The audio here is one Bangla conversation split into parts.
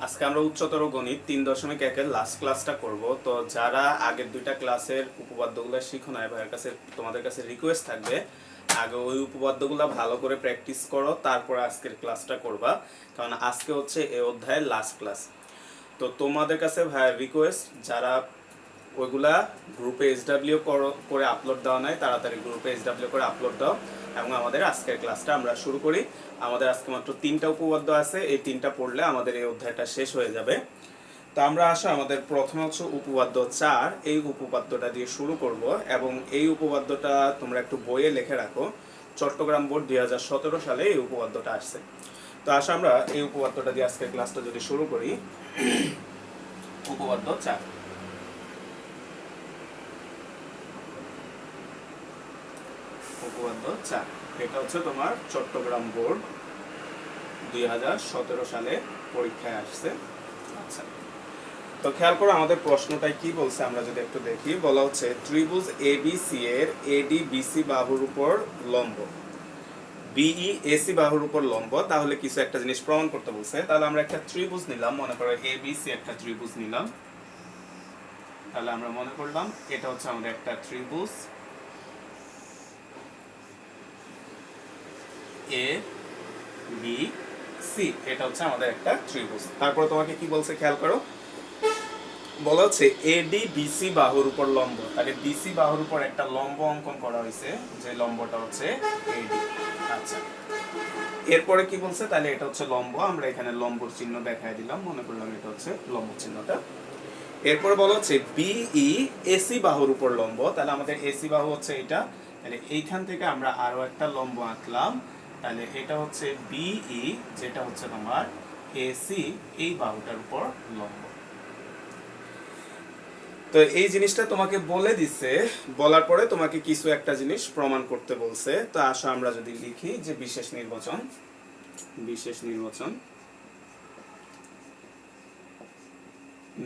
আজকে আমরা উচ্চতর গণিত 3.1 এর লাস্ট ক্লাসটা করব। তো যারা আগের দুইটা ক্লাসের উপপাদ্যগুলো শিখো নাই, ভাইয়ের কাছে তোমাদের কাছে রিকোয়েস্ট থাকবে আগে ওই উপপাদ্যগুলো ভালো করে প্র্যাকটিস করো, তারপর আজকের ক্লাসটা করবা, কারণ আজকে হচ্ছে এই অধ্যায়ের লাস্ট ক্লাস। তো তোমাদের কাছে ভাইয়ের রিকোয়েস্ট, যারা ওইগুলা গ্রুপে এইচডাব্লিউ করে আপলোড দেওয়া নাই, তাড়াতাড়ি গ্রুপে এইচডাব্লিউ করে আপলোড দাও এবং আমাদের আজকের ক্লাসটা আমরা শুরু করি। আমাদের আজকে মাত্র 3টা উপপাদ্য আছে, এই 3টা পড়লে আমাদের এই অধ্যায়টা শেষ হয়ে যাবে। তো আমরা আসো আমাদের প্রথম হচ্ছে উপপাদ্য 4, এই উপপাদ্যটা দিয়ে শুরু করব এবং এই উপপাদ্যটা তোমরা একটু বইয়ে লিখে রাখো। চট্টগ্রাম বোর্ড 2017 সালে এই উপপাদ্যটা আসছে। তো আসো আমরা এই উপপাদ্যটা দিয়ে আজকের ক্লাসটা যদি শুরু করি। উপপাদ্য 4, উপপাদ্য 4, এটা হচ্ছে তোমার চট্টগ্রাম বোর্ড 2017 সালে পরীক্ষায় আসছে। আচ্ছা, তো খেয়াল করো আমাদের প্রশ্নটাই কি বলছে, আমরা যদি একটু দেখি। বলা হচ্ছে ত্রিভুজ এবিসি এর এডি বিসি বাহুর উপর লম্ব, বিই এসি বাহুর উপর লম্ব, তাহলে কিছু একটা জিনিস প্রমাণ করতে বলছে। তাহলে আমরা একটা ত্রিভুজ নিলাম, মনে করো এবিসি একটা ত্রিভুজ নিলাম। তাহলে আমরা মনে করলাম এটা হচ্ছে আমাদের একটা ত্রিভুজ এ বি সি, এটা হচ্ছে আমাদের একটা ত্রিভুজ। তারপরে তোমাকে কি বলছে খেয়াল করো, বলা হচ্ছে এডি বিসি বাহুর উপর লম্ব। তাহলে বিসি বাহুর উপর একটা লম্ব অঙ্কন করা হয়েছে, যে লম্বটা হচ্ছে এডি। আচ্ছা, এরপরে কি বলছে, তাহলে এটা হচ্ছে লম্ব, আমরা এখানে লম্বর চিহ্ন দেখাই দিলাম, মনে করলাম এটা হচ্ছে লম্ব চিহ্নটা। এরপরে বলা হচ্ছে বিই এসি বাহুর উপর লম্ব, তাহলে আমাদের এসি বাহু হচ্ছে এটা। তাহলে এইখান থেকে আমরা আরো একটা লম্ব আঁকলাম, তাহলে এটা হচ্ছে বিই, যেটা হচ্ছে তোমার এসি এই বাহুটার উপর লম্ব। তো এই জিনিসটা তোমাকে বলে দিছে, বলার পরে তোমাকে কিছু একটা জিনিস প্রমাণ করতে বলছে। তো আসো আমরা যদি লিখি যে বিশেষ নির্বাচন, বিশেষ নির্বাচন,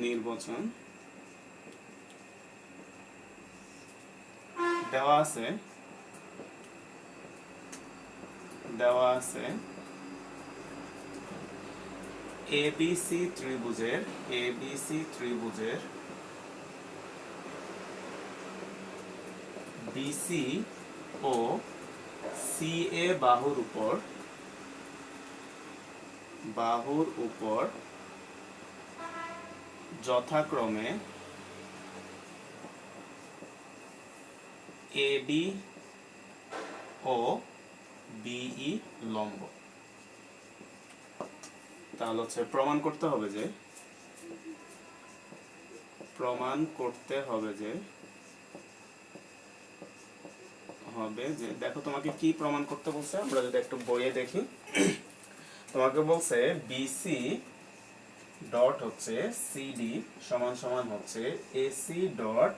নির্বাচন দেওয়া আছে, দেওয়া আছে এবিসি ত্রিভুজের, এবিসি ত্রিভুজের বিসি ও সিএ বাহুর উপর, বাহুর উপর যথাক্রমে এডি ও বিই লম্ব। তাহলে হচ্ছে প্রমাণ করতে হবে যে, প্রমাণ করতে হবে যে, দেখো তোমাকে কি প্রমাণ করতে বলছে, আমরা যদি একটু বইয়ে দেখি। তোমাকে বলছে বিসি ডট হচ্ছে সিডি সমান সমান হচ্ছে এসি ডট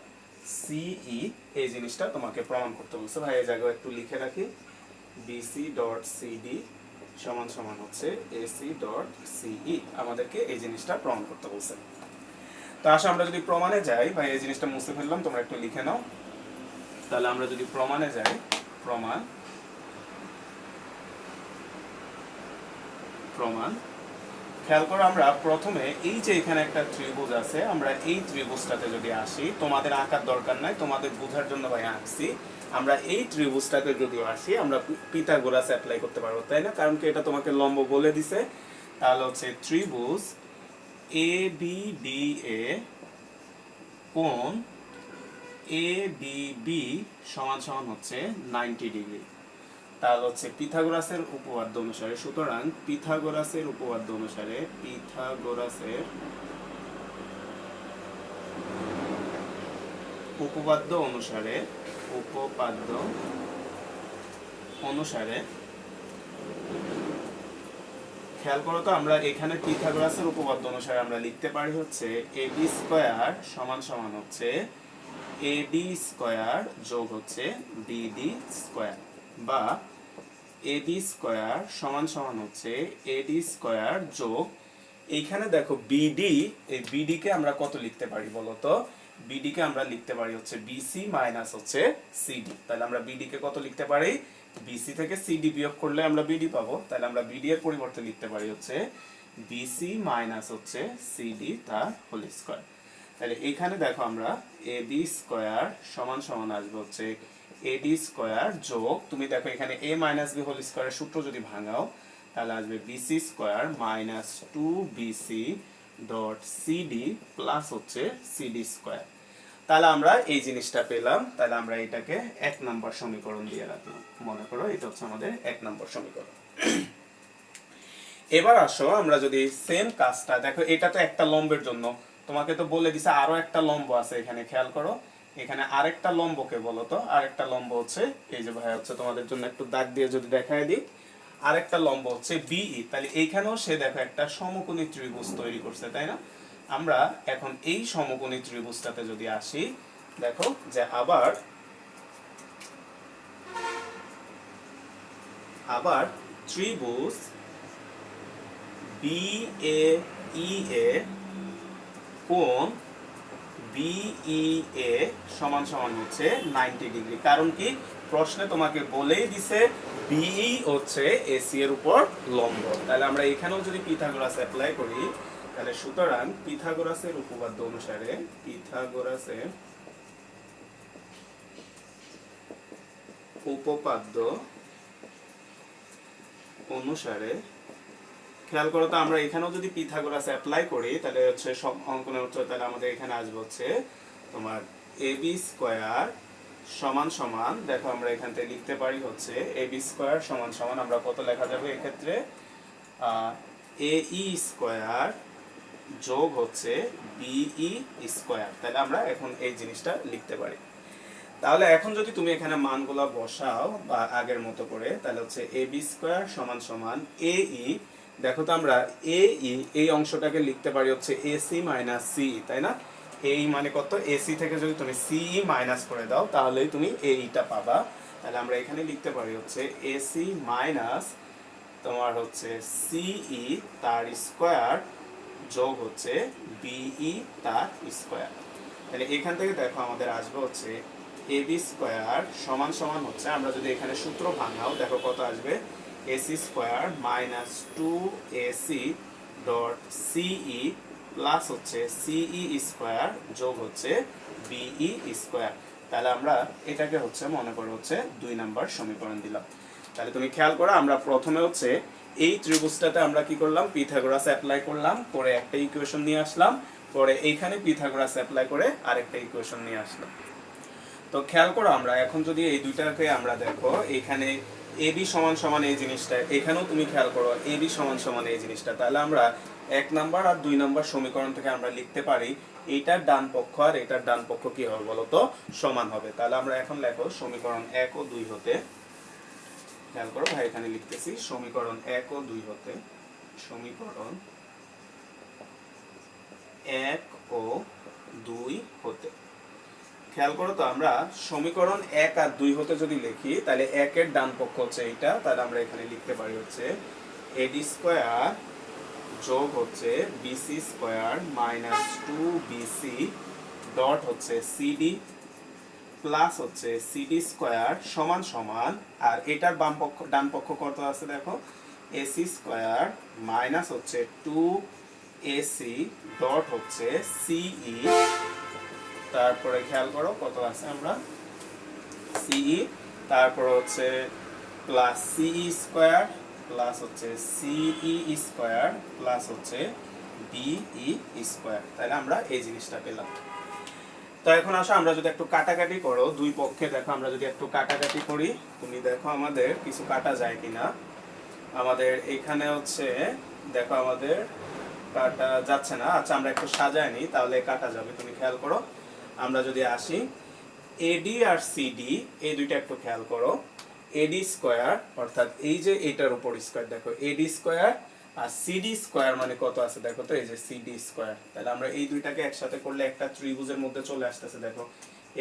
সিই, এই জিনিসটা তোমাকে প্রমাণ করতে বলছে। ভাই এই জায়গায় একটু লিখে রাখি, বিসি ডট সিডি সমান সমান হচ্ছে এসি ডট সিই, আমাদেরকে এই জিনিসটা প্রমাণ করতে বলছে। তো আসলে আমরা যদি প্রমাণে যাই, ভাই এই জিনিসটা মুছে ফেললাম, তোমরা একটু লিখে নাও। তাহলে আমরা যদি প্রমাণে যাই, প্রমাণ, প্রমাণ, খেয়াল করো আমরা প্রথমে এই যে এখানে একটা ত্রিভুজ আছে, আমরা এই ত্রিভুজটাতে যদি আসি, তোমাদের আঁকার দরকার নাই, তোমাদের বোঝার জন্য ভাই আঁকছি। আমরা এই ত্রিভুজটাতে যদি আসি, আমরা পিথাগোরাস অ্যাপ্লাই করতে পারবো, তাই না? কারণ কি এটা তোমাকে লম্ব বলে দিছে। তাহলে হচ্ছে ত্রিভুজ এ বি ডি এ কোণ এ বি বি সমান সমান হচ্ছে 90 ডিগ্রি। তাহলে হচ্ছে পিথাগোরাসের উপপাদ্য অনুসারে, সুতরাং পিথাগোরাসের উপপাদ্য অনুসারে, পিথাগোরাসের উপপাদ্য অনুসারে, উপপাদ্য অনুসারে খেয়াল করো তো, আমরা এখানে পিথাগোরাসের উপপাদ্য অনুসারে আমরা লিখতে পারি হচ্ছে এবি স্কয়ার সমান সমান হচ্ছে এডি স্কয়ার যোগ হচ্ছে বিডি স্কয়ার, বা এবি স্কয়ার সমান সমান হচ্ছে এডি স্কয়ার যোগ, এইখানে দেখো বিডি, এই বিডি কে আমরা কত লিখতে পারি বলো তো? বিডি কে আমরা লিখতে পারি হচ্ছে বিসি মাইনাস হচ্ছে সিডি। তাহলে আমরা বিডি কে কত লিখতে পারি? বিসি থেকে সিডি বিয়োগ করলে আমরা বিডি পাবো, তাহলে আমরা বিডি এর পরিবর্তে লিখতে পারি হচ্ছে বিসি মাইনাস হচ্ছে সিডি তার হোল স্কয়ার। তাহলে এখানে দেখো আমরা এবি স্কয়ার সমান সমান আসবে হচ্ছে এডি স্কয়ার যোগ, তুমি দেখো এখানে এ মাইনাস বি হোল স্কয়ারের সূত্র যদি ভাঙাও তাহলে আসবে BC square minus 2bc dot CD plus হচ্ছে সিডি স্কয়ার। তাহলে আমরা এই জিনিসটা পেলাম। তাহলে আমরা এটাকে 1 নম্বর সমীকরণ দিয়ে রাখলাম। মনে করো এটা হচ্ছে আমাদের 1 নম্বর সমীকরণ। এবার আসো আমরা যদি সেম কাজটা দেখো, এটা তো একটা লম্বের জন্য, তোমাকে তো বলে দিছে আরো একটা লম্ব আছে এখানে, খেয়াল করো এখানে আরেকটা লম্বকে বলো তো, আরেকটা লম্ব হচ্ছে এই যে ভাই হচ্ছে তোমাদের জন্য একটু দাগ দিয়ে যদি দেখায় দিই, আরেকটা লম্ব হচ্ছে বিই। তাহলে এইখানেও সে দেখো একটা সমকোণী ত্রিভুজ তৈরি করছে, তাই না? আমরা এখন এই সমকোণী ত্রিভুজটাতে যদি আসি, দেখো যে আবার ত্রিভুজ BAEA কোণ BEA সমান সমান হচ্ছে 90 ডিগ্রি। কারণ কি, প্রশ্নে তোমাকে বলেই দিছে BE হচ্ছে AC এর উপর লম্ব। তাহলে আমরা এখানেও যদি পিথাগোরাস অ্যাপ্লাই করি, তাহলে সুতরাং পিথাগোরাসের উপপাদ্য অনুসারে খেয়াল করো তো, আমরা এখানেও যদি পিথাগোরাস অ্যাপ্লাই করি তাহলে হচ্ছে সব অঙ্কনের উত্তর, তাহলে আমাদের এখানে আসবে হচ্ছে তোমার এবি স্কয়ার সমান সমান, দেখো আমরা এখান থেকে লিখতে পারি হচ্ছে এবি স্কয়ার সমান সমান, আমরা কত লেখা যাবে এক্ষেত্রে এই স্কয়ার যোগ হচ্ছে বিই স্কয়ার। তাহলে আমরা এখন এই জিনিসটা লিখতে পারি। তাহলে এখন যদি তুমি এখানে মানগুলো বসাও বা আগের মতো করে, তাহলে হচ্ছে এবি স্কয়ার সমান সমান এই, দেখো তো আমরা এই অংশটাকে লিখতে পারি হচ্ছে এসি মাইনাস সি, তাই না? এই মানে কত, এসি থেকে যদি তুমি সিই মাইনাস করে দাও তাহলেই তুমি এইটা পাবা। তাহলে আমরা এখানে লিখতে পারি হচ্ছে এসি মাইনাস তোমার হচ্ছে সিই তার স্কয়ার যোগ হচ্ছে বিই তার স্কয়ার। তাহলে এখান থেকে দেখো আমাদের আসবে হচ্ছে এবি স্কয়ার সমান সমান হচ্ছে, আমরা যদি এখানে সূত্র ভাঙাও দেখো কত আসবে, AC square minus 2ac dot সিই প্লাস হচ্ছে সিই স্কয়ার যোগ হচ্ছে বিই স্কয়ার। তাহলে আমরা এটাকে হচ্ছে মনে করো হচ্ছে 2 নাম্বার সমীকরণ দিলাম। তাহলে তুমি খেয়াল করো, আমরা প্রথমে হচ্ছে এই ত্রিভুজটাতে আমরা কি করলাম, পিথাগোরাস অ্যাপ্লাই করলাম, করে একটা ইকুয়েশন নিয়ে আসলাম, পরে এইখানে পিথাগোরাস অ্যাপ্লাই করে আরেকটা ইকুয়েশন নিয়ে আসলাম। তো খেয়াল করো, আমরা এখন যদি এই দুইটাকে আমরা দেখো এখানে এবি সমান সমান এই জিনিসটা, এখানেও তুমি খেয়াল করো এবি সমান সমান এই জিনিসটা, তাহলে আমরা 1 নাম্বার আর 2 নাম্বার সমীকরণ থেকে আমরা লিখতে পারি এইটার ডান পক্ষ আর এটার ডান পক্ষ কি হবে বলো তো, সমান হবে। তাহলে আমরা এখন লেখো সমীকরণ 1 ও 2 হতে, খেয়াল করো ভাই এখানে লিখতেছি সমীকরণ 1 ও 2 হতে, সমীকরণ 1 ও 2 হতে, খেয়াল করো তো আমরা সমীকরণ 1 আর 2 হতে যদি লিখি তাহলে 1 এর ডান পক্ষ হচ্ছে এইটা, তাহলে আমরা এখানে লিখতে পারি হচ্ছে এডি স্কয়ার যোগ হচ্ছে BC square minus 2bc dot হচ্ছে সিডি প্লাস হচ্ছে সিডি স্কয়ার সমান সমান, আর এটার ডান পক্ষ কত আছে দেখো, এসি স্কয়ার মাইনাস হচ্ছে 2ac ডট হচ্ছে সিই, তারপরে খেয়াল করো কত আছে আমরা সিই, তারপর হচ্ছে প্লাস সিই স্কয়ার প্লাস হচ্ছে সিই স্কয়ার প্লাস হচ্ছে বিই স্কয়ার। তাহলে আমরা এই জিনিসটা পেলাম। তো এখন আসো আমরা যদি একটু কাটাকাটি করো দুই পক্ষে, দেখো আমরা যদি একটু কাটাকাটি করি, তুমি দেখো আমাদের কিছু কাটা যায় কিনা। আমাদের এখানে হচ্ছে দেখো আমাদের কাটা যাচ্ছে না, আচ্ছা আমরা একটু সাজায় নিই তাহলে কাটা যাবে। তুমি খেয়াল করো, আমরা যদি আসি এডি আর সিডি এই দুইটা একটু খেয়াল করো, এডি স্কয়ার অর্থাৎ এই যে এটার উপর স্কয়ার, দেখো এডি স্কয়ার আর সিডি স্কয়ার মানে কত আছে দেখো তো, এই যে সিডি স্কয়ার। তাহলে আমরা এই দুইটাকে একসাথে করলে একটা ত্রিভুজের মধ্যে চলে আসতেছে, দেখো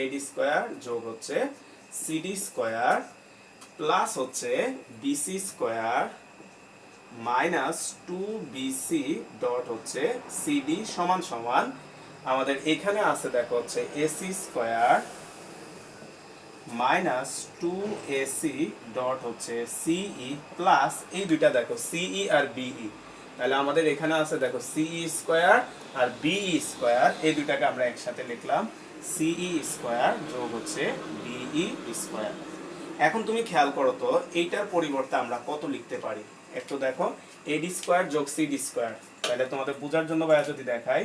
এডি স্কয়ার যোগ হচ্ছে সিডি স্কয়ার প্লাস হচ্ছে BC square minus 2bc dot হচ্ছে সিডি সমান সমান, আমাদের এখানে আছে দেখো হচ্ছে AC square minus 2ac dot হচ্ছে সিই প্লাস এই দুইটা দেখো সিই আর বিই, তাহলে আমাদের এখানে আছে দেখো সিই স্কয়ার আর বিই স্কয়ার, এই দুটাকে আমরা একসাথে লিখলাম সিই স্কয়ার যোগ হচ্ছে বিই স্কয়ার। এখন তুমি খেয়াল করো তো এইটার পরিবর্তে আমরা কত লিখতে পারি একটু দেখো, এডি স্কয়ার যোগ সিডি স্কয়ার। তাহলে তোমাদের বোঝার জন্য ভাইয়া যদি দেখাই,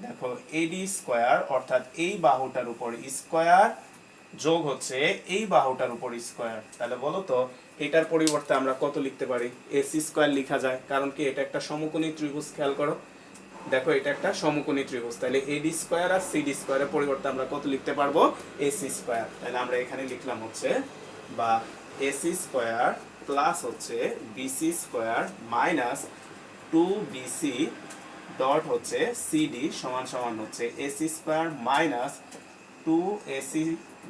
দেখো এডি স্কয়ার অর্থাৎ এই বাহুটার উপর স্কয়ার যোগ হচ্ছে এই বাহুটার উপর স্কয়ার। তাহলে বলো তো এটার পরিবর্তে আমরা কত লিখতে পারি? এসি স্কয়ার লেখা যায়, কারণ কি এটা একটা সমকোণী ত্রিভুজ। খেয়াল করো, দেখো এটা একটা সমকোণী ত্রিভুজ, তাহলে এডি স্কয়ার আর সিডি স্কয়ারের পরিবর্তে আমরা কত লিখতে পারবো? AC square. তাহলে আমরা এখানে লিখলাম হচ্ছে বা এসি স্কয়ার প্লাস হচ্ছে BC square minus 2bc dot হচ্ছে সিডি সমান সমান হচ্ছে AC square minus 2ac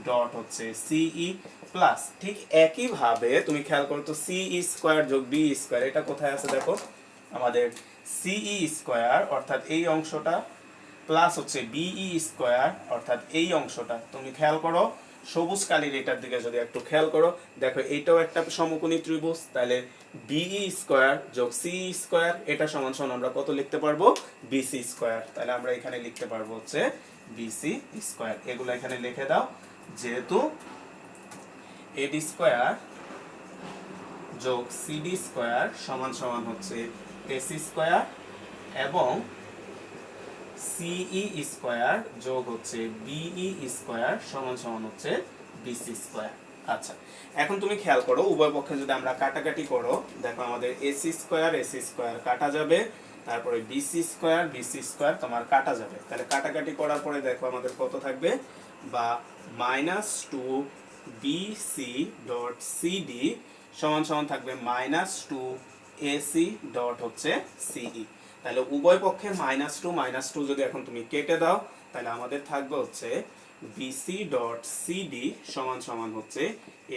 dot হচ্ছে সিই প্লাস। ঠিক একইভাবে তুমি খেয়াল করো তো সিই স্কয়ার যোগ বি স্কয়ার, এটা কোথায় আছে দেখো, আমাদের সিই স্কয়ার অর্থাৎ এই অংশটা প্লাস হচ্ছে বিই স্কয়ার অর্থাৎ এই অংশটা। তুমি খেয়াল করো সবুজ কালির এটার দিকে যদি একটু খেয়াল করো, দেখো এইটাও একটা সমকোণী ত্রিভুজ, তাহলে বিই স্কয়ার যোগ সিই স্কয়ার এটা সমান সমান আমরা কত লিখতে পারবো? BC square. তাহলে আমরা এখানে লিখতে পারবো হচ্ছে বিসি স্কয়ার। এগুলো এখানে লিখে দাও, যেহেতু এডি স্কয়ার যোগ সিডি স্কয়ার সমান সমান হচ্ছে এসি স্কয়ার এবং সিই স্কয়ার যোগ হচ্ছে বিই স্কয়ার সমান সমান হচ্ছে বিসি স্কয়ার। আচ্ছা, এখন তুমি খেয়াল করো উভয় পক্ষে যদি আমরা কাটাকাটি করো, দেখো আমাদের এসি স্কয়ার কাটা যাবে, তারপরে বিসি স্কয়ার তোমার কাটা যাবে। তাহলে কাটাকাটি করার পরে দেখো আমাদের কত থাকবে, বা মাইনাস 2bc ডট সিডি সমান সমান থাকবে মাইনাস 2ac ডট হচ্ছে সিই। তাহলে উভয় পক্ষে মাইনাস টু যদি এখন তুমি কেটে দাও, তাহলে আমাদের থাকবে হচ্ছে বিসি ডট সিডি সমান সমান হচ্ছে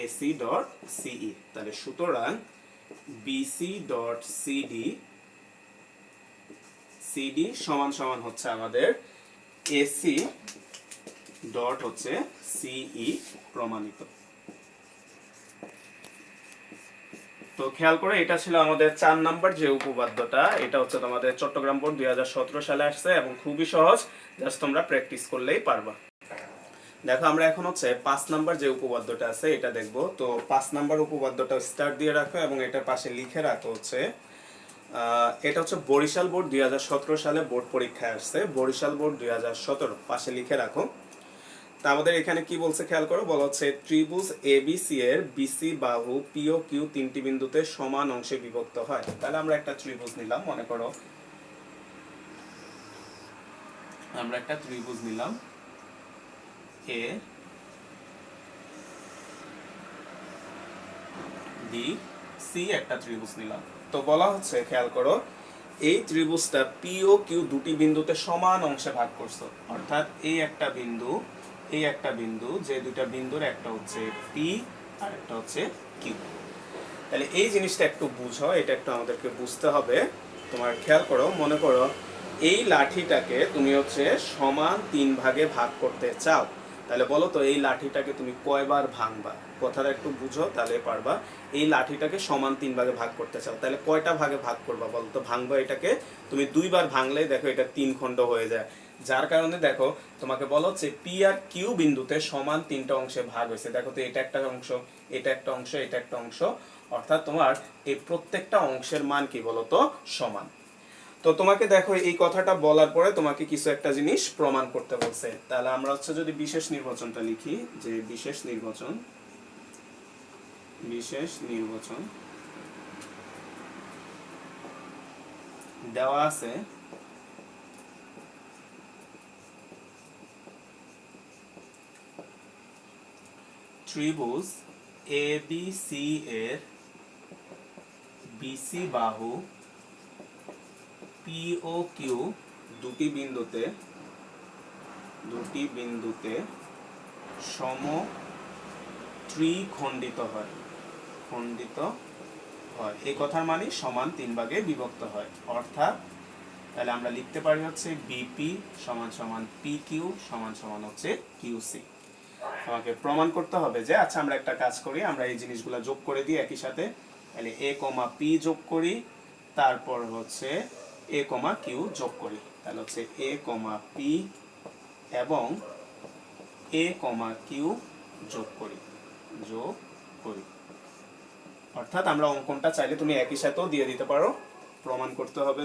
এসি ডট সিই। তাহলে সুতরাং বিসি ডট সিডি সমান সমান হচ্ছে আমাদের এসি ডট হচ্ছে সিই প্রমাণিত। তো খেয়াল করে এটা ছিল আমাদের 4 নাম্বার যে উপপাদ্যটা, এটা হচ্ছে তোমাদের চট্টগ্রাম বোর্ড 2017 সালে আসছে এবং খুবই সহজ, জাস্ট তোমরা প্র্যাকটিস করলেই পারবা। দেখো আমরা এখন হচ্ছে 5 নাম্বার যে উপপাদ্যটা আছে এটা দেখব। তো 5 নাম্বার উপপাদ্যটা স্টার্ট দিয়ে রাখো এবং এটার পাশে লিখে রাখো হচ্ছে এটা হচ্ছে বরিশাল বোর্ড 2017 সালে বোর্ড পরীক্ষায় আসছে, বরিশাল বোর্ড 2017 পাশে লিখে রাখো। তা আমাদের এখানে কি বলছে খেয়াল করো, বলা হচ্ছে ত্রিভুজ এবিসি এর বিসি বাহু পি ও কিউ তিনটি বিন্দুতে সমান অংশে বিভক্ত হয়। তাহলে আমরা একটা ত্রিভুজ নিলাম, মনে করো আমরা একটা ত্রিভুজ নিলাম এ ডি সি, একটা ত্রিভুজ নিলাম। তো বলা হচ্ছে খেয়াল করো এই ত্রিভুজটা পি ও কিউ দুটি বিন্দুতে সমান অংশে ভাগ করছো, অর্থাৎ এই একটা বিন্দু যে দুইটা বিন্দুর একটা হচ্ছে পি আর একটা হচ্ছে কিউ। তাহলে এই জিনিসটা একটু বুঝো, এটা একটু আমাদেরকে বুঝতে হবে। তোমার খেয়াল করো, মনে করো এই লাঠিটাকে তুমি হচ্ছে সমান 3 ভাগে ভাগ করতে চাও, তাহলে বলো তো এই লাঠিটাকে তুমি কয়বার ভাঙবা? কথাটা একটু বুঝো তাহলে পারবা। এই লাঠিটাকে সমান 3 ভাগে ভাগ করতে চাও, তাহলে কয়টা ভাগে ভাগ করবা বলো তো? ভাঙবা এটাকে তুমি 2 বার ভাঙলেই দেখো এটা 3 খণ্ড হয়ে যায়। যার কারণে দেখো তোমাকে বলা হচ্ছে পি আর কিউ বিন্দুতে সমান 3টা অংশে ভাগ হয়েছে। দেখো তো এটা একটা অংশ, এটা একটা অংশ, এটা একটা অংশ, অর্থাৎ তোমার এই প্রত্যেকটা অংশের মান কি বলতো? সমান। তো তোমাকে দেখো এই কথাটা বলার পরে তোমাকে কিছু একটা জিনিস প্রমাণ করতে বলছে। তাহলে আমরা হচ্ছে যদি বিশেষ নির্বাচনটা লিখি, যে বিশেষ নির্বাচন দেওয়া আছে ত্রিভুজ এবিসি এর বিসি বাহু পি ও কিউ দুটি বিন্দুতে ত্রিখণ্ডিত হয়, এই কথার মানে সমান 3 ভাগে বিভক্ত হয়। অর্থাৎ তাহলে আমরা লিখতে পারি হচ্ছে বিপি সমান সমান পি কিউ সমান সমান হচ্ছে কিউসি। আমাকে প্রমাণ করতে হবে যে, আচ্ছা আমরা একটা কাজ করি, আমরা এই জিনিসগুলো যোগ করে দিই একই সাথে। তাহলে এ কমা পি যোগ করি তারপর হচ্ছে এ কমা কিউ যোগ করি, তাহলে হচ্ছে এ কমা পি এবং এ কমা কিউ যোগ করি। অর্থাৎ আমরা অঙ্কনটা চাইলে তুমি একই সাথেও দিয়ে দিতে পারো। প্রমাণ করতে হবে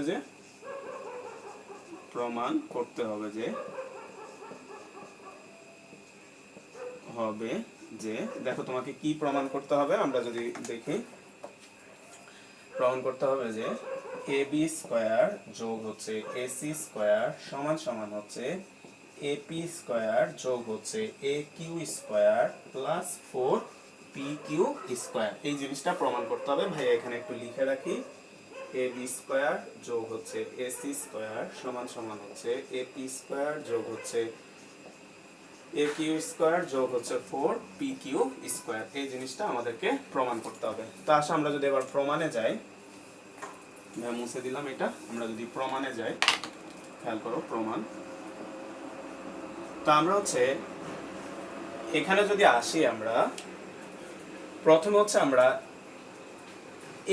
যে দেখো তোমাকে কি প্রমাণ করতে হবে, আমরা যদি দেখি, প্রমাণ করতে হবে যে এ বি স্কোয়ার যোগ হচ্ছে এসি স্কোয়ার সমান সমান হচ্ছে এপি স্কোয়ার যোগ হচ্ছে A Q square plus 4 P Q square. এই জিনিসটা প্রমাণ করতে হবে। ভাই এখানে একটু লিখে রাখি, এ বি স্কোয়ার যোগ হচ্ছে এসি স্কোয়ার সমান সমান হচ্ছে এপি স্কোয়ার যোগ হচ্ছে এ কিউ স্কোয়ার যোগ হচ্ছে 4 পি কিউ স্কোয়ার। এই জিনিসটা আমাদেরকে প্রমাণ করতে হবে। তো আসলে আমরা যদি এবার প্রমাণে যাই, মুছে দিলাম এটা, আমরা যদি প্রমাণে যাই, খেয়াল করো প্রমাণ। তো আমরা হচ্ছে এখানে যদি আসি, আমরা প্রথমে হচ্ছে আমরা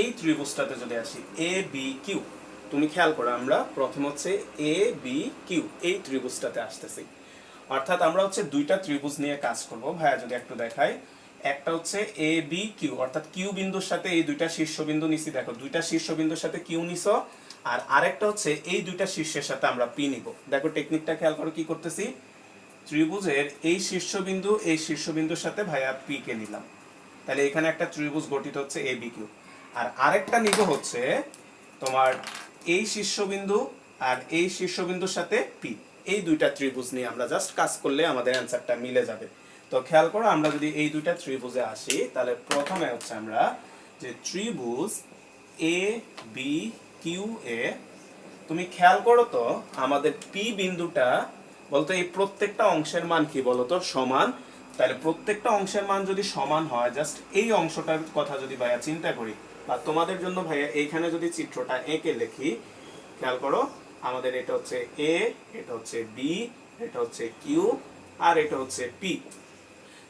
এই ত্রিভুজটাতে যদি আসি এ বি কিউ, তুমি খেয়াল করো আমরা প্রথম হচ্ছে এ বি কিউ এই ত্রিভুজটাতে আসতেছি। অর্থাৎ আমরা হচ্ছে দুইটা ত্রিভুজ নিয়ে কাজ করব। ভাইয়া যদি একটু দেখাই, একটা হচ্ছে এ বি কিউ, অর্থাৎ কিউ বিন্দুর সাথে এই দুইটা শীর্ষবিন্দু নিছি, দেখো দুইটা শীর্ষবিন্দুর সাথে কিউ নিছো, আর আরেকটা হচ্ছে এই দুইটা শীর্ষের সাথে আমরা পি নিব। দেখো টেকনিকটা খেয়াল করো কি করতেছি, ত্রিভুজের এই শীর্ষবিন্দুর সাথে ভাইয়া পি কে নিলাম, তাহলে এখানে একটা ত্রিভুজ গঠিত হচ্ছে এ বি কিউ। আর আরেকটা নিব হচ্ছে তোমার এই শীর্ষবিন্দু আর এই শীর্ষবিন্দুর সাথে পি, এই দুইটা ত্রিভুজ নিয়ে আমরা জাস্ট কাজ করলে আমাদের অ্যান্সারটা মিলে যাবে। তো খেয়াল করো আমরা যদি এই দুইটা ত্রিভুজে আসি, তাহলে প্রথমে হচ্ছে আমরা যে ত্রিভুজ এ বি কিউ এ, তুমি খেয়াল করো তো আমাদের পি বিন্দুটা বলতো এই প্রত্যেকটা অংশের মান কি বলতো সমান। তাহলে প্রত্যেকটা অংশের মান যদি সমান হয়, জাস্ট এই অংশটার কথা যদি ভাইয়া চিন্তা করি, বা তোমাদের জন্য ভাইয়া এইখানে যদি চিত্রটা এঁকে লিখি, খেয়াল করো আমাদের এটা হচ্ছে এ, এটা হচ্ছে বি, এটা হচ্ছে কিউ, আর এটা হচ্ছে পি।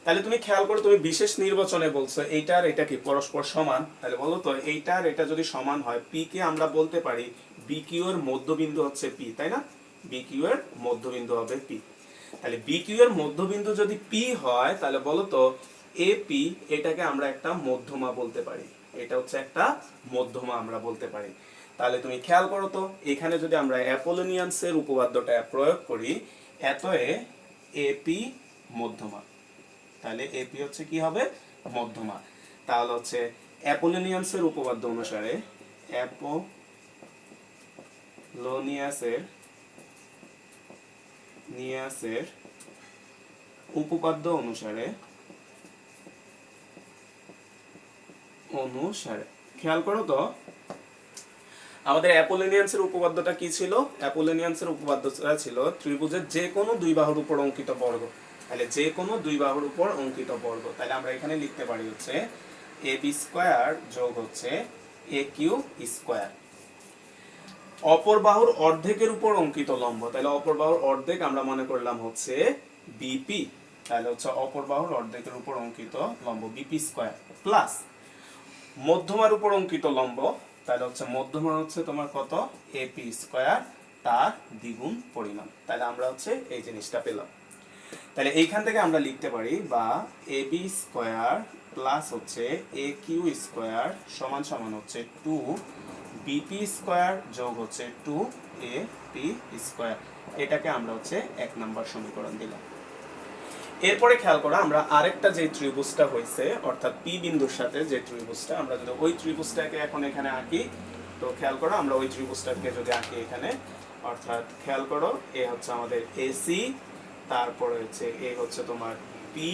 তাহলে তুমি খেয়াল করো, তুমি বিশেষ নির্বাচনে বলছো এইটার এটা কি পরস্পর সমান, তাহলে বলো তো এইটার এটা যদি সমান হয়, পি কে আমরা বলতে পারি বি কিউ এর মধ্যবিন্দু হচ্ছে পি, তাই না? বি কিউ এর মধ্যবিন্দু হবে পি। তাহলে বি কিউ এর মধ্যবিন্দু যদি পি হয়, তাহলে বলো তো এ পি এটাকে আমরা একটা মধ্যমা বলতে পারি, এটা হচ্ছে একটা মধ্যমা আমরা বলতে পারি। তাহলে তুমি খেয়াল করো তো এখানে যদি আমরা অ্যাপোলোনিয়ান্সের উপপাদ্যটা প্রয়োগ করি, এতএ এপি মধ্যমা, তাহলে এপি হচ্ছে কি হবে মধ্যমা। তাহলে হচ্ছে অ্যাপোলোনিয়ান্সের উপপাদ্য অনুসারে, অ্যাপোলোনিয়াসের উপপাদ্য অনুসারে খেয়াল করো তো আমাদের অ্যাপোলোনিয়ান্সের উপপাদ্যটা কি ছিল? অ্যাপোলোনিয়ান্সের উপপাদ্যটা ছিল ত্রিভুজের যে কোনো দুই বাহুর উপর অঙ্কিত বর্গ। তাহলে যে কোনো দুই বাহুর উপর অঙ্কিত বর্গ, তাহলে আমরা এখানে লিখতে পারি হচ্ছে এ বি স্কোয়ার যোগ হচ্ছে এ কিউ স্কোয়ার। অপর বাহুর অর্ধেকের উপর অঙ্কিত লম্ব, তাহলে অপর বাহুর অর্ধেক আমরা মনে করলাম হচ্ছে বিপি, তাহলে হচ্ছে অপর বাহুর অর্ধেকের উপর অঙ্কিত লম্ব বিপি স্কোয়ার, প্লাস মধ্যমার উপর অঙ্কিত লম্ব, তাহলে হচ্ছে মধ্যমা হচ্ছে তোমার কত এপি স্কোয়ার, তার দ্বিগুণ পরিমাণ। তাহলে আমরা হচ্ছে এই জিনিসটা পেলাম। তাহলে এইখান থেকে আমরা লিখতে পারি বা এ বি স্কোয়ার প্লাস হচ্ছে এ কিউ স্কোয়ার সমান সমান হচ্ছে 2 বিপি স্কোয়ার যোগ হচ্ছে 2 এ পি স্কোয়ার। এটাকে আমরা হচ্ছে 1 নম্বর সমীকরণ দিলাম। এরপরে খেয়াল করো আমরা আরেকটা যে ত্রিভুজটা হয়েছে, অর্থাৎ পি বিন্দুর সাথে যে ত্রিভুজটা, আমরা যদি ওই ত্রিভুজটাকে এখন এখানে আঁকি, তো খেয়াল করো আমরা ওই ত্রিভুজটাকে যদি আঁকি এখানে, অর্থাৎ খেয়াল করো এ হচ্ছে আমাদের এসি, তারপরে হচ্ছে এ হচ্ছে তোমার পি,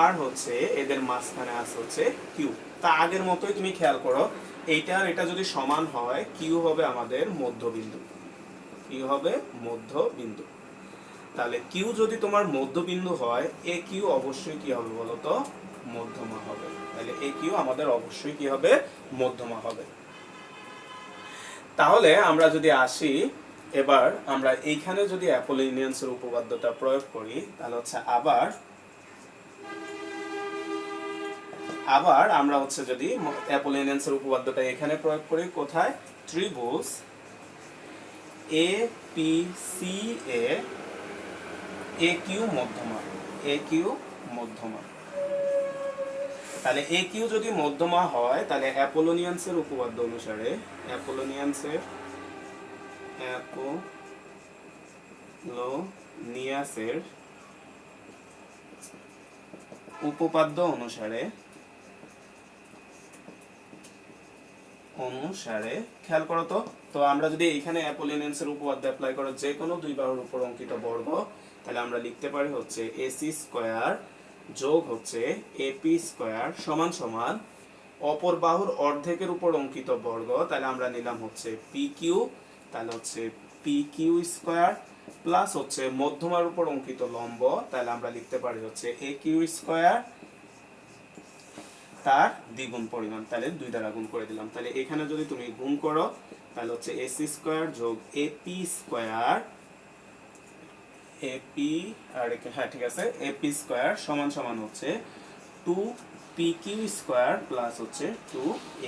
আর হচ্ছে এদের মাঝখানে আছে হচ্ছে কিউ। তা আগের মতোই তুমি খেয়াল করো এইটা আর এটা যদি সমান হয়, কিউ হবে আমাদের মধ্যবিন্দু, কিউ হবে মধ্যবিন্দু। তাহলে কিউ যদি তোমার মধ্যবিন্দু হয়, এ কিউ অবশ্যই কি হবে বলতো মধ্যমা হবে। তাহলে এ কিউ আমাদের অবশ্যই কি হবে মধ্যমা হবে। তাহলে আমরা যদি আসি এবার আমরা এইখানে যদি অ্যাপোলোনিয়ান্সের উপপাদ্যটা প্রয়োগ করি, তাহলে হচ্ছে আবার আবার আমরা হচ্ছে যদি অ্যাপোলোনিয়ান্সের উপপাদ্যটা এখানে প্রয়োগ করি, কোথায়? ত্রিভুজ এ পি সি এ এ কিউ মধ্যমা, এ কিউ মধ্যমা। তাহলে এ কিউ যদি মধ্যমা হয় তাহলে অ্যাপোলোনিয়ান্সের উপপাদ্য অনুসারে, অ্যাপোলোনিয়ান্সের উপপাদ্য অনুসারে খেয়াল করো তো। তো আমরা যদি এখানে অ্যাপোলোনিয়ান্সের উপপাদ্য অ্যাপ্লাই করো যে কোনো দুই বাহুর উপর অঙ্কিত বর্গ, তাহলে আমরা লিখতে পারি হচ্ছে এসি স্কয়ার যোগ হচ্ছে এপি স্কয়ার সমান সমান অপর বাহুর অর্ধেকের উপর অঙ্কিত বর্গ, তাহলে আমরা নিলাম হচ্ছে পি কিউ, তাহলে হচ্ছে পি কিউ স্কয়ার প্লাস হচ্ছে মধ্যমার উপর অঙ্কিত লম্ব, তাহলে আমরা লিখতে পারি হচ্ছে এ কিউ স্কয়ার তার দ্বিগুণ পরিমাণ, তাহলে 2 দ্বারা গুণ করে দিলাম। তাহলে এখানে যদি তুমি গুণ করো তাহলে হচ্ছে এসি স্কয়ার যোগ এপি স্কয়ার, এপি আর হ্যাঁ ঠিক আছে, এপি স্কয়ার সমান সমান হচ্ছে 2 পি কিউ স্কয়ার প্লাস হচ্ছে 2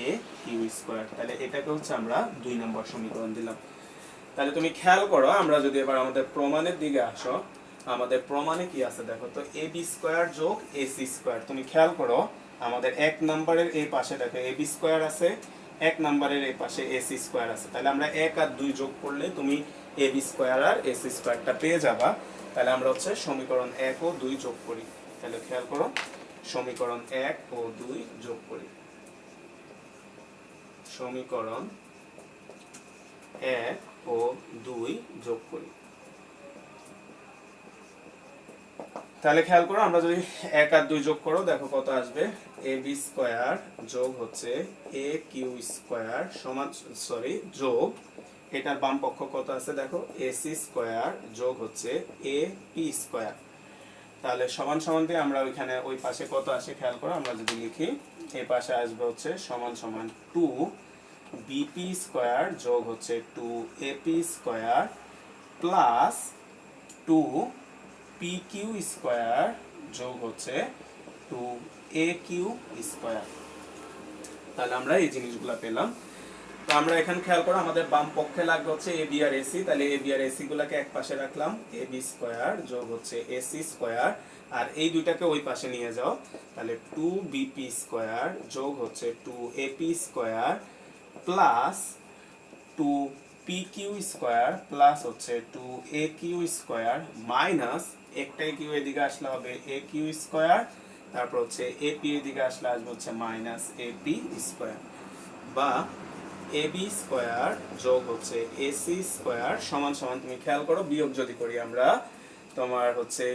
এ কিউ স্কয়ার। তাহলে এটাকে হচ্ছে আমরা 2 নম্বর সমীকরণ দিলাম। তাহলে তুমি খেয়াল করো, আমরা যদি এবার আমাদের প্রমাণের দিকে আসো, আমাদের প্রমাণে কি আছে দেখো তো, এ বি স্কয়ার যোগ এসি স্কয়ার। তুমি খেয়াল করো আমাদের 1 নম্বরের এই পাশে দেখো এ বি স্কয়ার আছে, 1 নম্বরের এই পাশে এসি স্কয়ার আছে। তাহলে আমরা 1 আর 2 যোগ করলে তুমি A B square R AC স্কয়ারটা পেয়ে যাবা। তাহলে আমরা হচ্ছে সমীকরণ 1 ও 2 যোগ করি। তাহলে খেয়াল করো সমীকরণ 1 ও 2 যোগ করি। সমীকরণ 1 ও 2 যোগ করি। তাহলে খেয়াল করো আমরা যদি 1 আর 2 যোগ করো দেখো কত আসবে, এ বি স্কয়ার যোগ হচ্ছে এ কিউ স্কয়ার সমান যোগ এটার বাম পক্ষ কত আছে দেখো এসি স্কয়ার যোগ হচ্ছে এ পি স্কয়ার। তাহলে সমান সমান দিয়ে আমরা ওইখানে ওই পাশে কত আসে খেয়াল করো, আমরা যদি লিখি এই পাশে আসবে হচ্ছে সমান সমান 2 বিপি স্কয়ার যোগ হচ্ছে 2 AP square plus 2 P Q square যোগ হচ্ছে 2 এ কিউ স্কয়ার। তাহলে আমরা এই জিনিসগুলো পেলাম। তো আমরা এখানে খেয়াল করো আমাদের বাম পক্ষে লাগবে হচ্ছে এ বি আর এসি, তাহলে এ বি আর এসি গুলাকে এক পাশে রাখলাম, এ বি স্কয়ার যোগ হচ্ছে এসি স্কয়ার, আর এই দুইটাকে ওই পাশে নিয়ে যাও, তাহলে 2 বিপি স্কয়ার যোগ হচ্ছে 2 AP square plus 2 P Q square plus হচ্ছে 2 এ কিউ স্কয়ার মাইনাস একটা কিউ এদিকে আসলে হবে এ কিউ স্কয়ার, তারপর হচ্ছে এ পি এদিকে আসলে আসবে হচ্ছে মাইনাস এ পি স্কয়ার, বা এ বি স্কয়ার যোগ হচ্ছে এসি স্কয়ার সমান সমান তুমি খেয়াল করো বিয়োগ যদি করি আমরা, তোমার হচ্ছে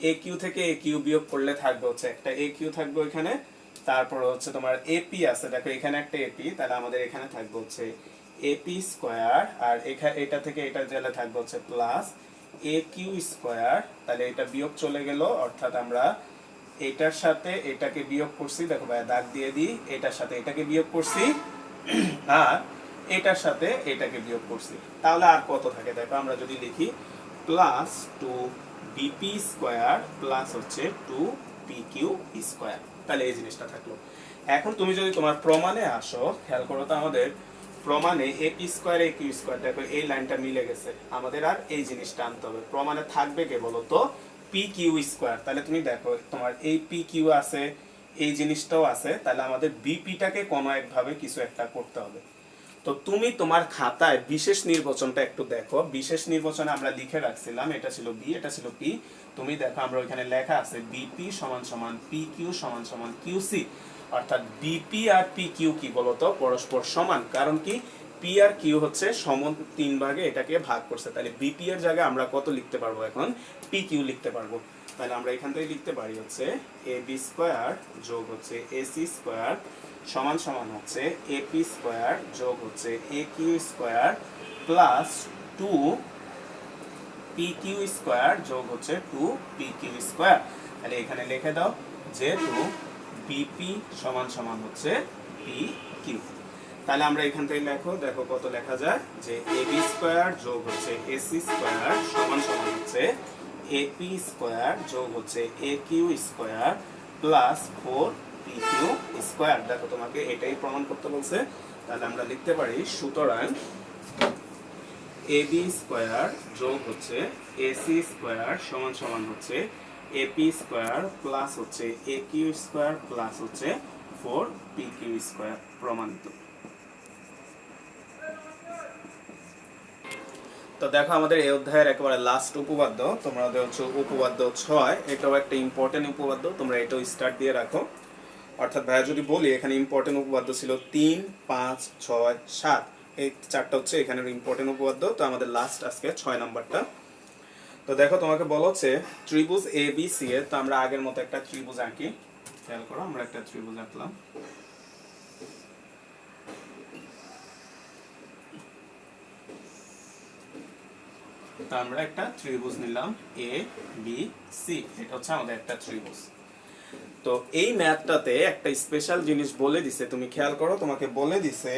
এ কিউ থেকে এ কিউ বিয়োগ করলে থাকবে হচ্ছে একটা এ কিউ থাকবে ওইখানে, তারপর হচ্ছে তোমার এপি আছে দেখো এখানে একটা এপি, তাহলে আমাদের এখানে থাকবে হচ্ছে এপি স্কয়ার, আর এখানে এটা থেকে এটা গেলে থাকবে হচ্ছে প্লাস এ কিউ স্কয়ার, তাহলে এটা বিয়োগ চলে গেল, অর্থাৎ আমরা এটার সাথে এটাকে বিয়োগ করছি, দেখো ভাই দাগ দিয়ে দিই, এটার সাথে এটাকে বিয়োগ করছি আর এটার সাথে এটাকে বিয়োগ করছি, তাহলে আর কত থাকে দেখো আমরা যদি লিখি প্লাস 2 বিপি স্কয়ার প্লাস হচ্ছে 2 পি কিউ স্কয়ার। তাহলে এই জিনিসটা থাকলো। এখন তুমি যদি তোমার প্রমাণে আসো খেয়াল করো তো আমাদের প্রমাণে A P square A Q square দেখো এই লাইনটা মিলে গেছে, আমাদের আর এই জিনিসটা আনতে হবে। প্রমাণে থাকবে কে বলো তো, পি কিউ স্কয়ার। তাহলে তুমি দেখো তোমার এই পি কিউ আছে, এই জিনিসটাও আছে, তাহলে আমাদের বিপিটাকে কোনো একভাবে কিছু একটা করতে হবে। তো তুমি তোমার খাতায় বিশেষ নির্বাচনটা একটু দেখো, বিশেষ নির্বাচনে আমরা লিখে রাখছিলাম এটা ছিল বি এটা ছিল পি, তুমি দেখো আমরা ওইখানে লেখা আছে বিপি সমান সমান পি কিউ সমান সমান কিউসি, অর্থাৎ বিপি আর পি কিউ কি বলতো পরস্পর সমান, কারণ কি পি আর কিউ হচ্ছে সমান 3 ভাগে এটাকে ভাগ করছে, তাহলে বিপি এর জায়গায় আমরা কত লিখতে পারবো এখন পি কিউ লিখতে পারবো। তাহলে আমরা এখান থেকে লিখতে পারি হচ্ছে এ বি স্কয়ার যোগ হচ্ছে এসি স্কয়ার সমান সমান হচ্ছে এপি স্কয়ার যোগ হচ্ছে A Q square plus 2 P Q square যোগ হচ্ছে 2 পি কিউ স্কয়ার। তাহলে এখানে লিখে দাও যেহেতু বিপি সমান সমান হচ্ছে পি কিউ, তাহলে আমরা এখান থেকে দেখো কত লেখা যায় যে এ বি স্কয়ার যোগ হচ্ছে এসি স্কয়ার সমান সমান হচ্ছে এপি স্কয়ার যোগ হচ্ছে A Q square plus 4 P Q square. দেখো তোমাকে এটাই প্রমাণ করতে বলছে, তাহলে আমরা লিখতে পারি সুতরাং এ বি স্কোয়ার যোগ হচ্ছে এসি স্কোয়ার সমান সমান হচ্ছে এপি স্কোয়ার প্লাস হচ্ছে এ কিউ স্কোয়ার প্লাস হচ্ছে 4 পি কিউ স্কোয়ার প্রমাণিত। তো দেখো আমাদের এই অধ্যায়ের একেবারে লাস্ট উপপাদ্য, তোমাদের হচ্ছে উপপাদ্য 6, এটাও একটা ইম্পর্টেন্ট উপপাদ্য, তোমরা এটাও স্টার্ট দিয়ে রাখো। অর্থাৎ ভাইয়া যদি বলি এখানে ইম্পর্টেন্ট উপপাদ্য ছিল 3, 5, 6, 7, এই চারটা হচ্ছে এখানের ইম্পর্টেন্ট উপপাদ্য। তো আমাদের লাস্ট আজকে 6 নাম্বারটা। তো দেখো তোমাকে বলা হচ্ছে ত্রিভুজ এ বি সি এর, তো আমরা আগের মতো একটা ত্রিভুজ আঁকি। খেয়াল করো, আমরা একটা ত্রিভুজ আঁকলাম। তো আমরা একটা ত্রিভুজ নিলাম এ বি সি, এটা হচ্ছে আমাদের একটা ত্রিভুজ। তো এই ম্যাথটাতে একটা স্পেশাল জিনিস বলে দিছে, তুমি খেয়াল করো, তোমাকে বলে দিছে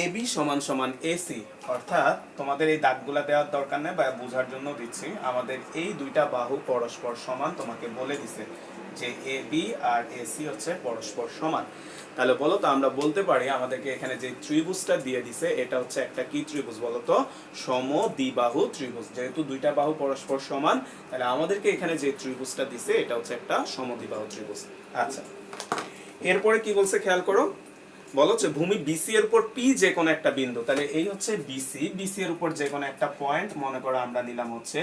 এ বি সমান সমান এসি। অর্থাৎ তোমাদের এই দাগগুলা দেওয়ার দরকার নেই, বা বোঝার জন্য দিচ্ছি, আমাদের এই দুইটা বাহু পরস্পর সমান তোমাকে বলে দিছে যে এ বি আর এসি হচ্ছে পরস্পর সমান। তাহলে বলো তো আমরা বলতে পারি আমাদেরকে এখানে যে ত্রিভুজটা দিয়ে দিছে এটা হচ্ছে একটা কি ত্রিভুজ বলো তো? সমদ্বিবাহু ত্রিভুজ। যেহেতু দুইটা বাহু পরস্পর সমান, তাহলে আমাদেরকে এখানে যে ত্রিভুজটা দিছে এটা হচ্ছে একটা সমদ্বিবাহু ত্রিভুজ। আচ্ছা, এরপরে কি বলছে খেয়াল করো, বলো যে ভূমি বিসি এর উপর পি যে কোনো একটা বিন্দু, তাহলে এই হচ্ছে বিসি, বিসি এর উপর যে কোনো একটা পয়েন্ট, মনে করো আমরা নিলাম হচ্ছে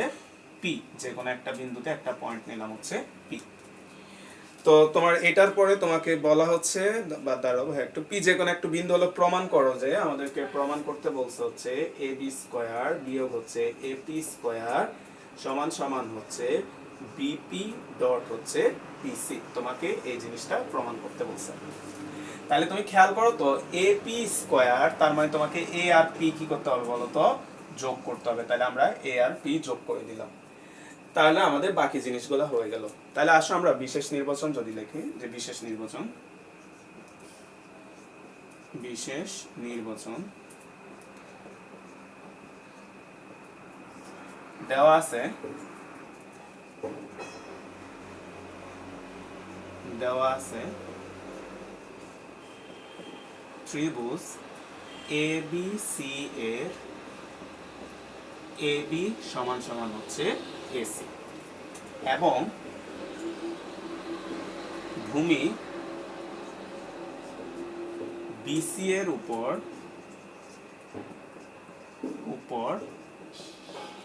পি, যে কোনো একটা বিন্দুতে একটা পয়েন্ট নিলাম হচ্ছে পি। তো তোমার এটার পরে তোমাকে বলা হচ্ছে, বা দাঁড়াবো, হ্যাঁ, একটু পি যে কোনো একটা বিন্দু হলো প্রমাণ করো, যে আমাদেরকে প্রমাণ করতে বলছে হচ্ছে এ বি স্কোয়ার বিয়োগ হচ্ছে এপি স্কোয়ার সমান সমান হচ্ছে বিপি ডট হচ্ছে পিসি। তোমাকে এই জিনিসটা প্রমাণ করতে বলছে। তাহলে তুমি খেয়াল করো তো, এপি স্কোয়ার তার মানে তোমাকে এ আর পি কি করতে হবে বলো তো? যোগ করতে হবে। তাহলে আমরা এ আর পি যোগ করে দিলাম, তাহলে আমাদের বাকি জিনিসগুলো হয়ে গেল। তাহলে আসো আমরা বিশেষ নির্বাচন যদি লিখি, যে বিশেষ নির্বাচন, বিশেষ নির্বাচন দেওয়া আছে, ত্রিভুজ এ বি সি এর এ বি সমান সমান হচ্ছে এসি, এবং ভূমি বিসি এর উপর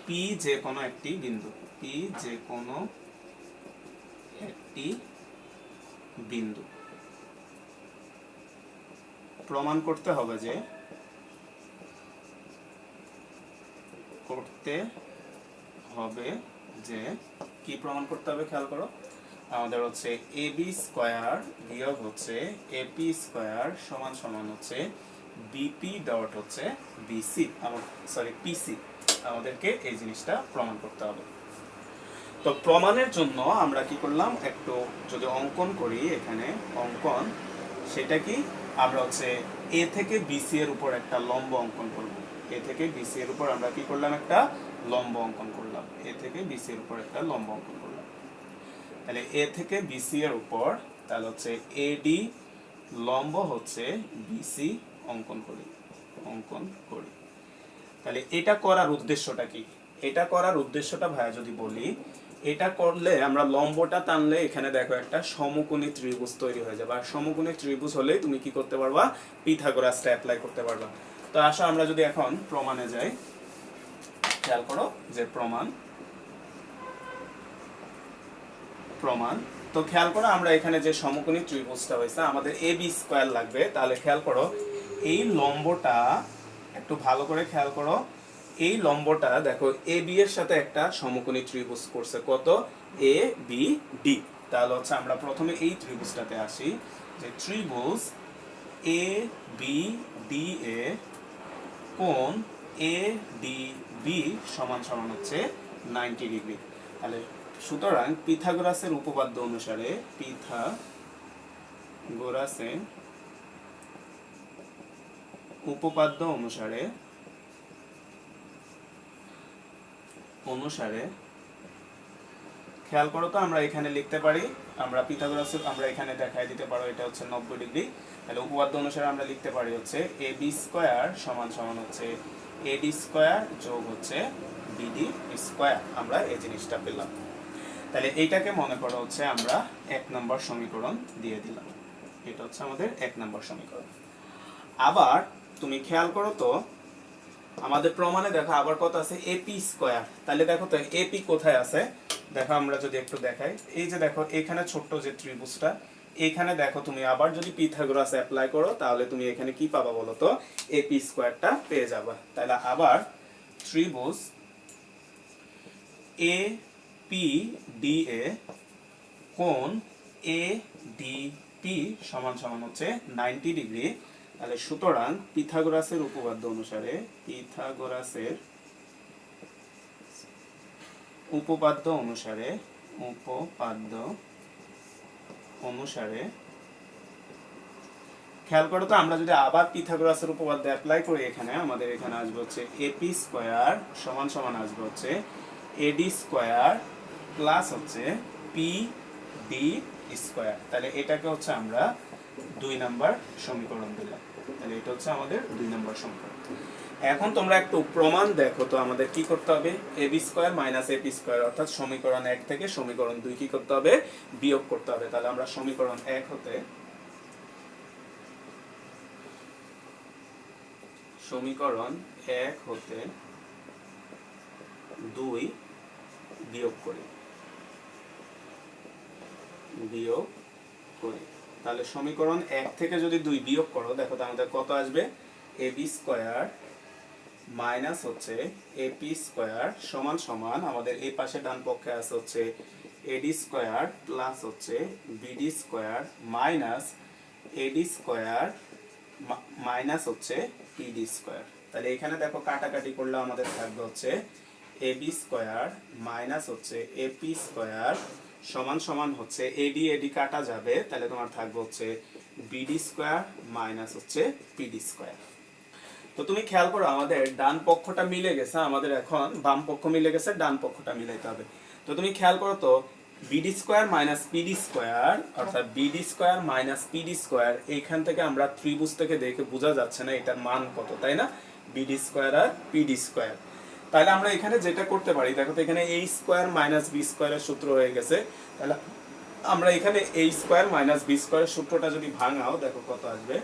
পি যে কোনো একটি বিন্দু, পি যে কোনো একটি বিন্দু প্রমাণ করতে হবে যে কি প্রমাণ করতে হবে খেয়াল করো, আমাদের হচ্ছে এ বি স্কোয়ার বিয়োগ হচ্ছে এপি স্কোয়ার সমান সমান হচ্ছে বিপি ডট হচ্ছে বিসি, সরি পিসি। আমাদেরকে এই জিনিসটা প্রমাণ করতে হবে। তো প্রমাণের জন্য আমরা কি করলাম, একটু যদি অঙ্কন করি, এখানে অঙ্কন, সেটা কি, আমরা হচ্ছে এ থেকে বিসি এর উপর একটা লম্ব অঙ্কন করব। এ থেকে বিসি এর উপর আমরা কি করলাম, একটা লম্ব অঙ্কন করলাম। এ থেকে বিসি এর উপর একটা লম্ব অঙ্কন করলাম। তাহলে এ থেকে বিসি এর উপর, তাহলে হচ্ছে এডি লম্ব হচ্ছে বিসি অঙ্কন করি। তাহলে এটা করার উদ্দেশ্যটা কি? এটা করার উদ্দেশ্যটা ভাইয়া যদি বলি, এটা করলে আমরা লম্বটা টানলে এখানে দেখো একটা সমকোণী ত্রিভুজ তৈরি হয়ে যাবে। আর সমকোণী ত্রিভুজ হলে তুমি কি করতে পারবা, পিথাগোরাসটা অ্যাপ্লাই করতে পারবা। তো আসো আমরা যদি এখন প্রমাণে যাই, খেয়াল করো যে প্রমাণ, তো খেয়াল করো আমরা এখানে যে সমকোণী ত্রিভুজটা হয়েছে আমাদের এ বি স্কোয়ার লাগবে। তাহলে খেয়াল করো এই লম্বটা, একটু ভালো করে খেয়াল করো, এই লম্বটা দেখো এ বি এর সাথে একটা সমকোণী ত্রিভুজ করছে, কত? A B D. তাহলে হচ্ছে আমরা প্রথমে এই ত্রিভুজটাতে আসি, যে ত্রিভুজ এ বি ডি এ কোণ এ ডি বি সমান সমান হচ্ছে 90 ডিগ্রি। তাহলে সুতরাং পিথাগোরাসের উপপাদ্য অনুসারে, খেয়াল করো তো আমরা এখানে লিখতে পারি, আমরা পিথাগোরাসের আমরা এখানে দেখাই দিতে পারো এটা হচ্ছে 90 ডিগ্রি। তাহলে উপপাদ্য অনুসারে আমরা লিখতে পারি হচ্ছে ab স্কয়ার সমান সমান হচ্ছে ad স্কয়ার যোগ হচ্ছে bd স্কয়ার। আমরা এই জিনিসটা পেলাম। তাহলে এইটাকে মনে করো হচ্ছে আমরা 1 নম্বর সমীকরণ দিয়ে দিলাম। এটা হচ্ছে আমাদের 1 নম্বর সমীকরণ। আবার তুমি খেয়াল করো তো আমাদের প্রমাণে দেখো আবার কত আছে ap স্কয়ার। তাহলে দেখো তো ap কোথায় আছে, দেখো আমরা যদি একটু দেখাই, এই যে দেখো এখানে ছোট্ট যে ত্রিভুজটা, এখানে দেখো তুমি আবার যদি পিথাগোরাস অ্যাপ্লাই করো তাহলে তুমি এখানে কি পাবা বলো তো, ap স্কয়ারটা পেয়ে যাবা। তাহলে আবার ত্রিভুজ APDA কোণ ADP সমান সমান হচ্ছে 90 ডিগ্রি। তাহলে সুতরাং পিথাগোরাসের উপপাদ্য অনুসারে খেয়াল করো তো আমরা যদি আবার পিথাগোরাসের উপপাদ্য অ্যাপ্লাই করি এখানে, আমাদের এখানে আসবে হচ্ছে AP স্কয়ার সমান সমান আসবে হচ্ছে AD স্কয়ার প্লাস হচ্ছে PD স্কয়ার। তাহলে এটাকে হচ্ছে আমরা 2 নাম্বার সমীকরণ দিলাম। তাহলে এটা হচ্ছে আমাদের 2 নাম্বার সমীকরণ। এখন তোমরা একটু প্রমাণ দেখো তো আমাদের কি করতে হবে, ab square minus ap square অর্থাৎ সমীকরণ 1 থেকে সমীকরণ 2 কি করতে হবে, বিয়োগ করতে হবে। তাহলে আমরা সমীকরণ 1 হতে 2 বিয়োগ করি। তাহলে সমীকরণ 1 থেকে যদি 2 বিয়োগ করো দেখো তো আমাদের কত আসবে, ab স্কয়ার মাইনাস হচ্ছে ap স্কয়ার সমান সমান আমাদের এই পাশে ডান পক্ষে আছে হচ্ছে ad স্কয়ার প্লাস হচ্ছে bd square minus ad square minus হচ্ছে pd স্কয়ার। তাহলে এখানে দেখো কাটাকাটি করলে আমাদের থাকবে হচ্ছে ab স্কয়ার মাইনাস হচ্ছে ap স্কয়ার সমান সমান হচ্ছে ad কাটা যাবে, তাহলে তোমার থাকবে হচ্ছে bd স্কয়ার মাইনাস হচ্ছে pd স্কয়ার। তো তুমি খেয়াল করো আমাদের ডান পক্ষটা মিলে গেছে, আমাদের এখন বাম পক্ষ মিলে গেছে, ডান পক্ষটা মিলাইতে হবে। তো তুমি খেয়াল করো তো bd square minus pd square অর্থাৎ bd square minus pd square, এইখান থেকে আমরা ত্রিভুজ থেকে দেখে বোঝা যাচ্ছে না এটার মান কত, তাই না, bd স্কয়ার আর pd স্কয়ার। তাহলে আমরা এখানে যেটা করতে পারি দেখো তো এখানে a স্কয়ার মাইনাস b স্কয়ারের সূত্র হয়ে গেছে। তাহলে আমরা এখানে a স্কয়ার মাইনাস b স্কয়ারের সূত্রটা যদি ভাঙাও দেখো কত আসবে,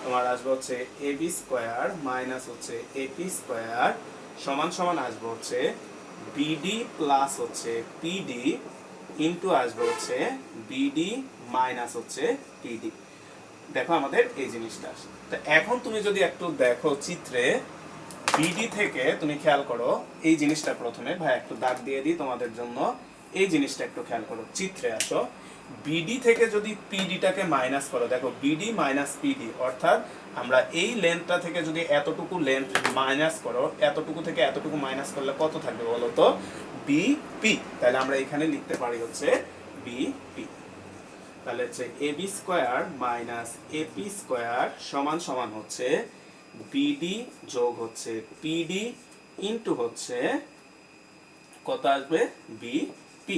তোমার আসবে হচ্ছে ab স্কয়ার মাইনাস হচ্ছে ap স্কয়ার সমান সমান আসবে হচ্ছে bd প্লাস হচ্ছে pd ইনটু আসবে হচ্ছে bd মাইনাস হচ্ছে pd। দেখো আমাদের এই জিনিসটা আসে। তো এখন তুমি যদি একটু দেখো চিত্রে bd থেকে তুমি খেয়াল করো এই জিনিসটা, প্রথমে ভাই একটু দাগ দিয়ে দিই তোমাদের জন্য, এই জিনিসটা একটু খেয়াল করো, চিত্রে আসো, BD থেকে যদি PDটাকে মাইনাস করো, দেখো BD মাইনাস PD অর্থাৎ আমরা এই লেন্থটা থেকে যদি এতটুকু লেন্থ মাইনাস করো, এতটুকু থেকে এতটুকু মাইনাস করলে কত থাকবে বলো তো, BP। তাহলে আমরা এখানে লিখতে পারি হচ্ছে BP। তাহলে হচ্ছে AB square minus AP square সমান সমান হচ্ছে BD যোগ হচ্ছে PD ইনটু হচ্ছে কত আসবে BP।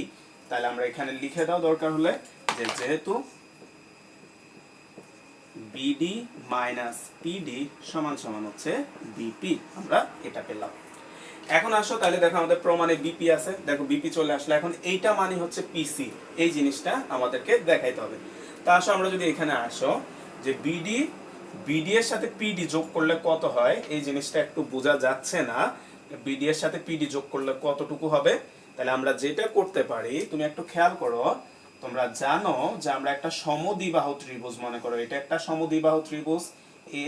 তাহলে আমরা এখানে লিখে দাও দরকার হলে যে যেহেতু BD মাইনাস PD সমান সমান হচ্ছে BP, আমরা এটা পেলাম। এখন আসো তাহলে দেখো আমাদের প্রমাণে BP আছে, দেখো BP চলে আসলে এখন এইটা মানে হচ্ছে PC, এই জিনিসটা আমাদেরকে দেখাইতে হবে। তা আসো আমরা যদি এখানে আসো যে BD এর সাথে PD যোগ করলে কত হয়, এই জিনিসটা একটু বোঝা যাচ্ছে না, BD এর সাথে PD যোগ করলে কতটুকু হবে। তাহলে আমরা যেটা করতে পারি, তুমি একটু খেয়াল করো, তোমরা জানো যে আমরা একটা সমদ্বিবাহু ত্রিভুজ, মনে করো এটা একটা সমদ্বিবাহু ত্রিভুজ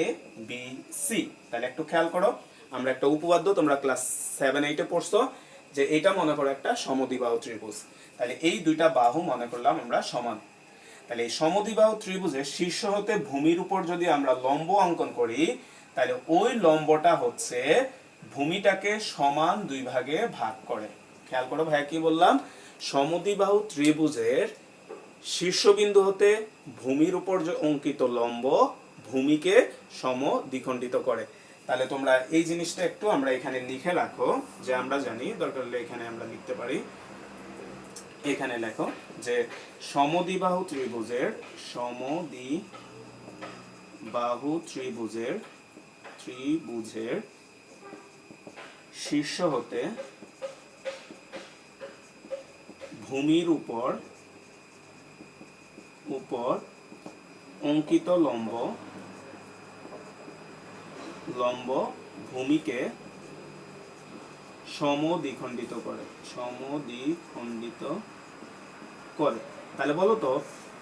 ABC। তাহলে একটু খেয়াল করো, আমরা একটা উপপাদ্য তোমরা ক্লাস 7-8 পড়ছো যে এটা মনে করো একটা সমদ্বিবাহু ত্রিভুজ। তাহলে এই দুইটা বাহু মনে করলাম আমরা সমান। তাহলে এই সমদ্বিবাহু ত্রিভুজের শীর্ষ হতে ভূমির উপর যদি আমরা লম্ব অঙ্কন করি, তাহলে ওই লম্বটা হচ্ছে ভূমিটাকে সমান 2 ভাগে ভাগ করে। খেয়াল করো ভাই কি বললাম, সমদ্বিবাহু ত্রিভুজের শীর্ষবিন্দু হতে ভূমির উপর যে অঙ্কিত লম্ব ভূমিকে সমদ্বিখণ্ডিত করে। তাহলে তোমরা এই জিনিসটা একটু আমরা এখানে লিখে রাখো, যে আমরা জানি, দরকার হলে এখানে আমরা লিখতে পারি এখানে লেখো যে সমদ্বিবাহু ত্রিভুজের শীর্ষ হতে ভূমির উপর অঙ্কিত লম্ব ভূমিকে সমদ্বিখণ্ডিত করে। তাহলে বলো তো,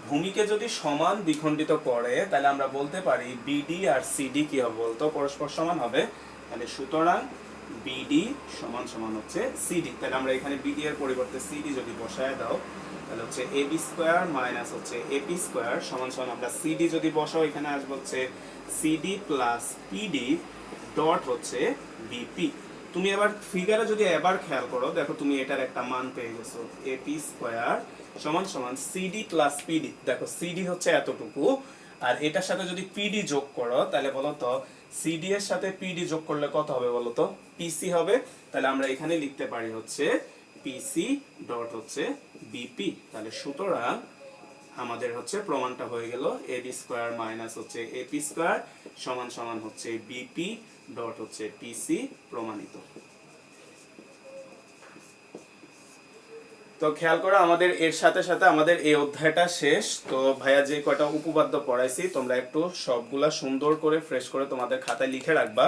ভূমিকে যদি সমান দ্বিখণ্ডিত করে তাহলে আমরা বলতে পারি বিডি আর সিডি কি হবে বলতো, পরস্পর সমান হবে। তাহলে সুতরাং বিডি সমান সমান হচ্ছে সিডি। তাহলে আমরা এখানে বিডি এর পরিবর্তে সিডি যদি বসায় দাও তাহলে হচ্ছে এবি স্কয়ার মাইনাস হচ্ছে এপি স্কয়ার সমান সমান, আমরা সিডি যদি বসাও এখানে আসবে হচ্ছে সিডি প্লাস পিডি ডট হচ্ছে বিপি। তুমি এবার ফিগারে যদি এবার খেয়াল করো, দেখো তুমি এটার একটা মান পেয়ে গেছো, এপি স্কয়ার সমান সমান সিডি প্লাস পিডি। দেখো সিডি হচ্ছে এতটুকু, আর এটার সাথে যদি পিডি যোগ করো তাহলে বলো তো সিডি এর সাথে পিডি যোগ করলে কত হবে বলো তো, পিসি হবে। তাহলে আমরা এখানে লিখতে পারি হচ্ছে পিসি ডট হচ্ছে বিপি। তাহলে সুতরাং আমাদের হচ্ছে প্রমাণটা হয়ে গেল এবি স্কয়ার মাইনাস হচ্ছে এপি স্কয়ার সমান সমান হচ্ছে বিপি ডট হচ্ছে পিসি, প্রমাণিত। তো খেয়াল করো আমাদের এর সাথে সাথে আমাদের এই অধ্যায়টা শেষ। তো ভাইয়া যে কয়টা উপপাদ্য পড়াইছি তোমরা একটু সবগুলা সুন্দর করে ফ্রেশ করে তোমাদের খাতায় লিখে রাখবা,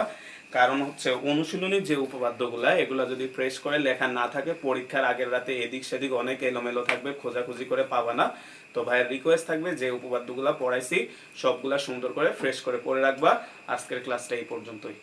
কারণ হচ্ছে অনুশীলনীর যে উপপাদ্যগুলা এগুলা যদি ফ্রেশ করে লেখা না থাকে পরীক্ষার আগের রাতে এদিক সেদিক অনেক এলোমেলো থাকবে, খোঁজাখুঁজি করে পাবা না। তো ভাইয়ের রিকোয়েস্ট থাকবে যে উপপাদ্যগুলা পড়াইছি সবগুলা সুন্দর করে ফ্রেশ করে পড়ে রাখবা। আজকের ক্লাসটা এই পর্যন্তই।